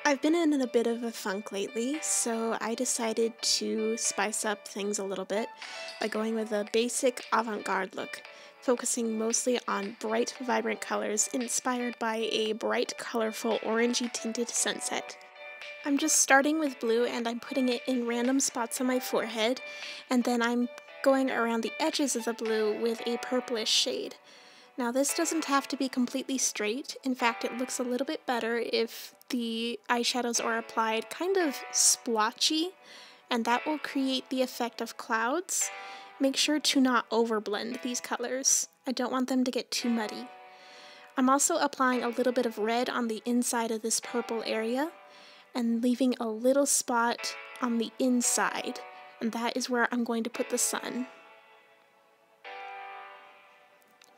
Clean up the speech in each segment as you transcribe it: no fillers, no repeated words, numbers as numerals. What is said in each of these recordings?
I've been in a bit of a funk lately, so I decided to spice up things a little bit by going with a basic avant-garde look, focusing mostly on bright, vibrant colors inspired by a bright, colorful, orangey tinted sunset. I'm just starting with blue and I'm putting it in random spots on my forehead, and then I'm going around the edges of the blue with a purplish shade. Now this doesn't have to be completely straight. In fact, it looks a little bit better if the eyeshadows are applied kind of splotchy, and that will create the effect of clouds. Make sure to not overblend these colors. I don't want them to get too muddy. I'm also applying a little bit of red on the inside of this purple area and leaving a little spot on the inside, and that is where I'm going to put the sun.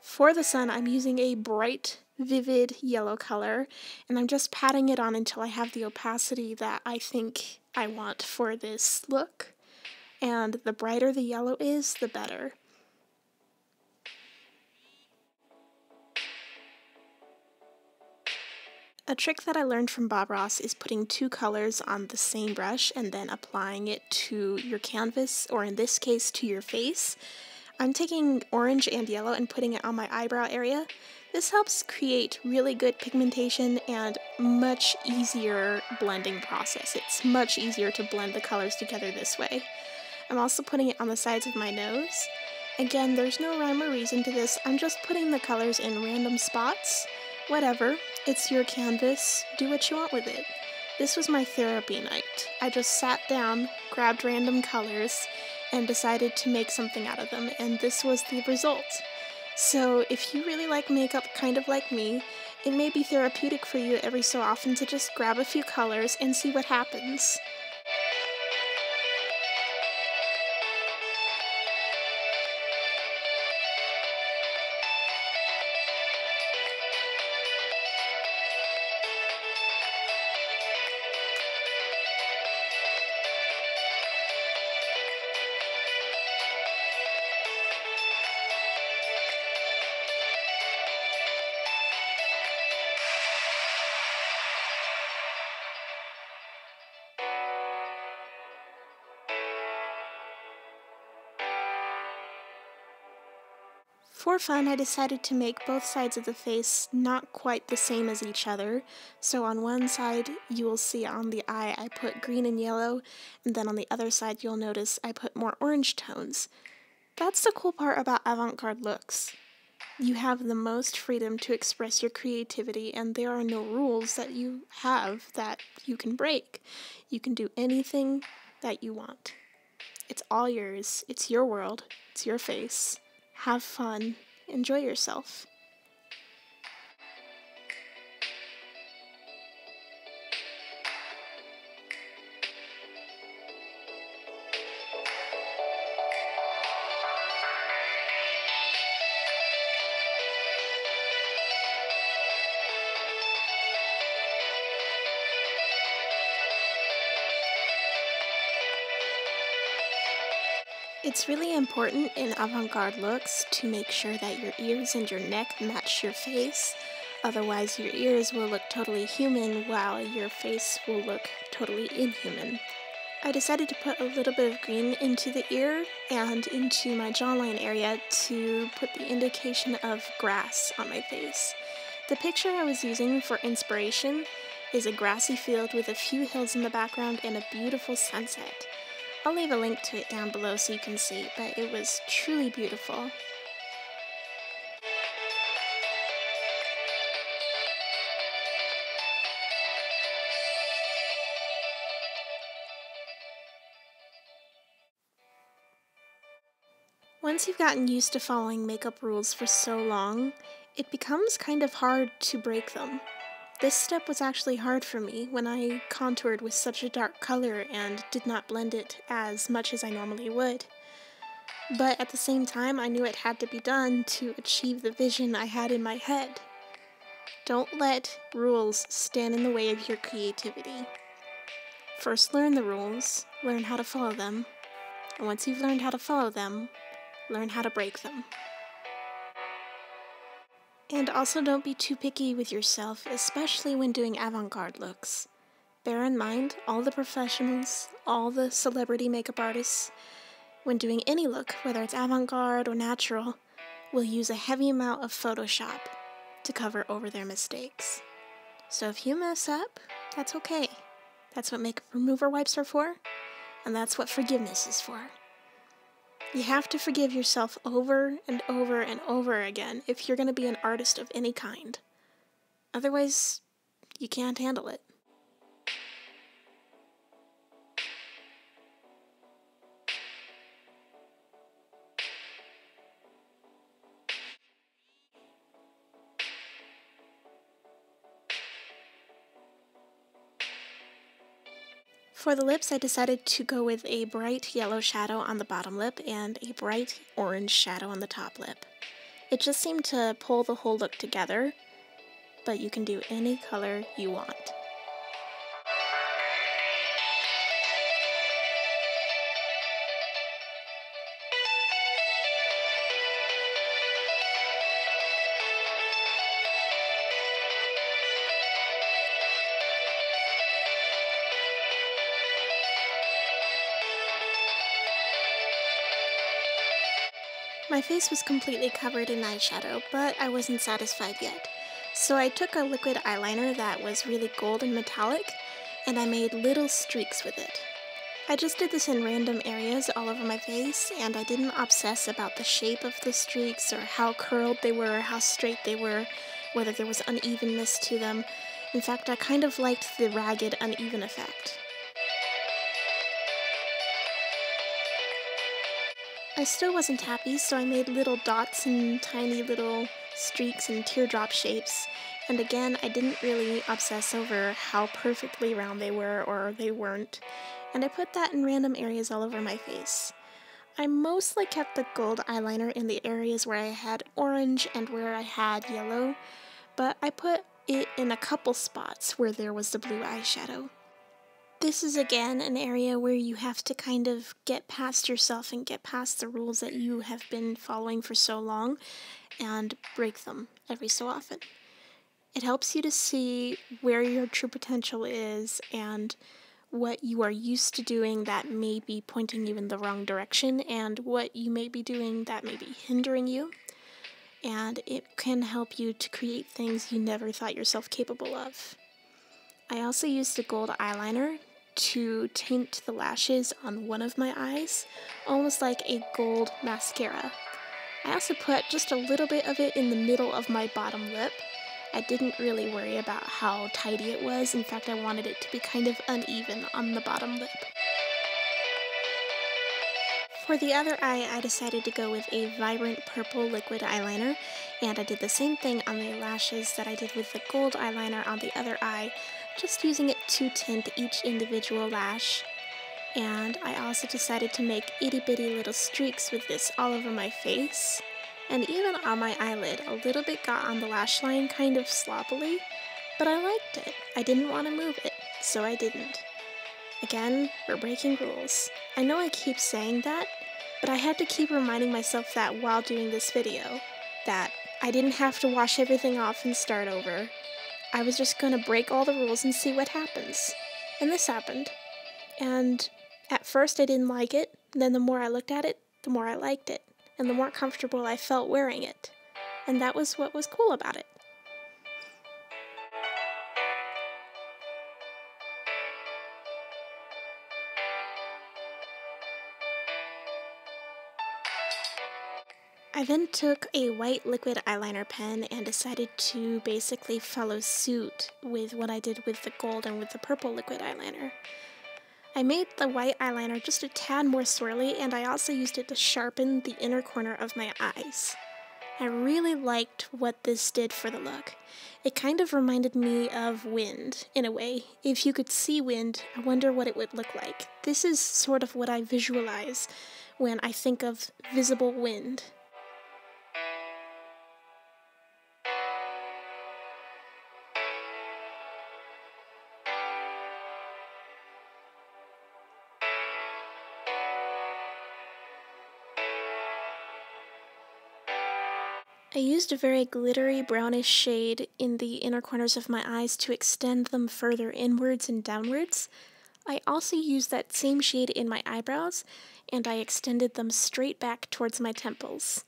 For the sun, I'm using a bright, vivid yellow color, and I'm just patting it on until I have the opacity that I think I want for this look. And the brighter the yellow is, the better. A trick that I learned from Bob Ross is putting two colors on the same brush and then applying it to your canvas, or in this case, to your face. I'm taking orange and yellow and putting it on my eyebrow area. This helps create really good pigmentation and much easier blending process. It's much easier to blend the colors together this way. I'm also putting it on the sides of my nose. Again, there's no rhyme or reason to this. I'm just putting the colors in random spots. Whatever, it's your canvas. Do what you want with it. This was my therapy night. I just sat down, grabbed random colors, and decided to make something out of them, and this was the result. So if you really like makeup kind of like me, it may be therapeutic for you every so often to just grab a few colors and see what happens. For fun, I decided to make both sides of the face not quite the same as each other. So on one side, you will see on the eye I put green and yellow, and then on the other side you'll notice I put more orange tones. That's the cool part about avant-garde looks. You have the most freedom to express your creativity, and there are no rules that you have that you can break. You can do anything that you want. It's all yours. It's your world. It's your face. Have fun. Enjoy yourself. It's really important in avant-garde looks to make sure that your ears and your neck match your face. Otherwise, your ears will look totally human while your face will look totally inhuman. I decided to put a little bit of green into the ear and into my jawline area to put the indication of grass on my face. The picture I was using for inspiration is a grassy field with a few hills in the background and a beautiful sunset. I'll leave a link to it down below so you can see, but it was truly beautiful. Once you've gotten used to following makeup rules for so long, it becomes kind of hard to break them. This step was actually hard for me when I contoured with such a dark color and did not blend it as much as I normally would. But at the same time, I knew it had to be done to achieve the vision I had in my head. Don't let rules stand in the way of your creativity. First learn the rules, learn how to follow them, and once you've learned how to follow them, learn how to break them. And also don't be too picky with yourself, especially when doing avant-garde looks. Bear in mind, all the professionals, all the celebrity makeup artists, when doing any look, whether it's avant-garde or natural, will use a heavy amount of Photoshop to cover over their mistakes. So if you mess up, that's okay. That's what makeup remover wipes are for, and that's what forgiveness is for. You have to forgive yourself over and over and over again if you're going to be an artist of any kind. Otherwise, you can't handle it. For the lips, I decided to go with a bright yellow shadow on the bottom lip and a bright orange shadow on the top lip. It just seemed to pull the whole look together, but you can do any color you want. My face was completely covered in eyeshadow, but I wasn't satisfied yet. So I took a liquid eyeliner that was really gold and metallic, and I made little streaks with it. I just did this in random areas all over my face, and I didn't obsess about the shape of the streaks or how curled they were, or how straight they were, whether there was unevenness to them. In fact, I kind of liked the ragged, uneven effect. I still wasn't happy, so I made little dots and tiny little streaks and teardrop shapes, and again, I didn't really obsess over how perfectly round they were or they weren't, and I put that in random areas all over my face. I mostly kept the gold eyeliner in the areas where I had orange and where I had yellow, but I put it in a couple spots where there was the blue eyeshadow. This is again an area where you have to kind of get past yourself and get past the rules that you have been following for so long and break them every so often. It helps you to see where your true potential is and what you are used to doing that may be pointing you in the wrong direction and what you may be doing that may be hindering you. And it can help you to create things you never thought yourself capable of. I also used the gold eyeliner to tint the lashes on one of my eyes, almost like a gold mascara. I also put just a little bit of it in the middle of my bottom lip. I didn't really worry about how tidy it was. In fact, I wanted it to be kind of uneven on the bottom lip. For the other eye, I decided to go with a vibrant purple liquid eyeliner, and I did the same thing on the lashes that I did with the gold eyeliner on the other eye, just using it to tint each individual lash. And I also decided to make itty-bitty little streaks with this all over my face, and even on my eyelid. A little bit got on the lash line kind of sloppily, but I liked it. I didn't want to move it, so I didn't. Again, we're breaking rules. I know I keep saying that, but I had to keep reminding myself that while doing this video, that I didn't have to wash everything off and start over. I was just gonna break all the rules and see what happens. And this happened. And at first I didn't like it, and then the more I looked at it, the more I liked it, and the more comfortable I felt wearing it. And that was what was cool about it. I then took a white liquid eyeliner pen and decided to basically follow suit with what I did with the gold and with the purple liquid eyeliner. I made the white eyeliner just a tad more swirly, and I also used it to sharpen the inner corner of my eyes. I really liked what this did for the look. It kind of reminded me of wind, in a way. If you could see wind, I wonder what it would look like. This is sort of what I visualize when I think of visible wind. I used a very glittery brownish shade in the inner corners of my eyes to extend them further inwards and downwards. I also used that same shade in my eyebrows, and I extended them straight back towards my temples.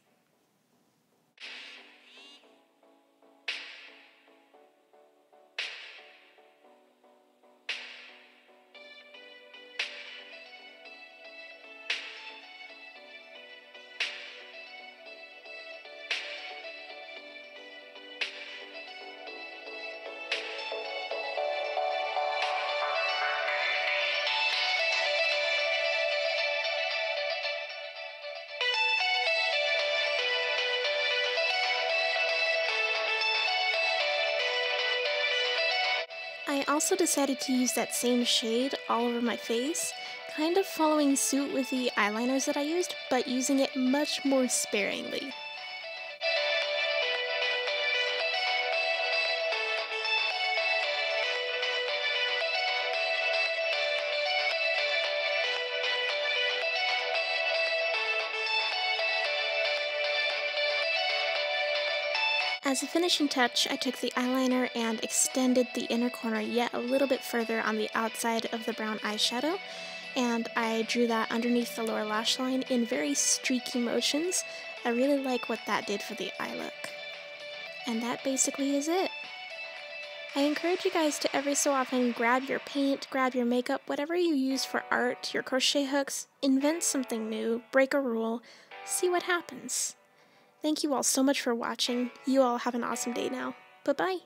I also decided to use that same shade all over my face, kind of following suit with the eyeliners that I used, but using it much more sparingly. As a finishing touch, I took the eyeliner and extended the inner corner yet a little bit further on the outside of the brown eyeshadow, and I drew that underneath the lower lash line in very streaky motions. I really like what that did for the eye look. And that basically is it. I encourage you guys to every so often grab your paint, grab your makeup, whatever you use for art, your crochet hooks, invent something new, break a rule, see what happens. Thank you all so much for watching. You all have an awesome day now. Bye-bye.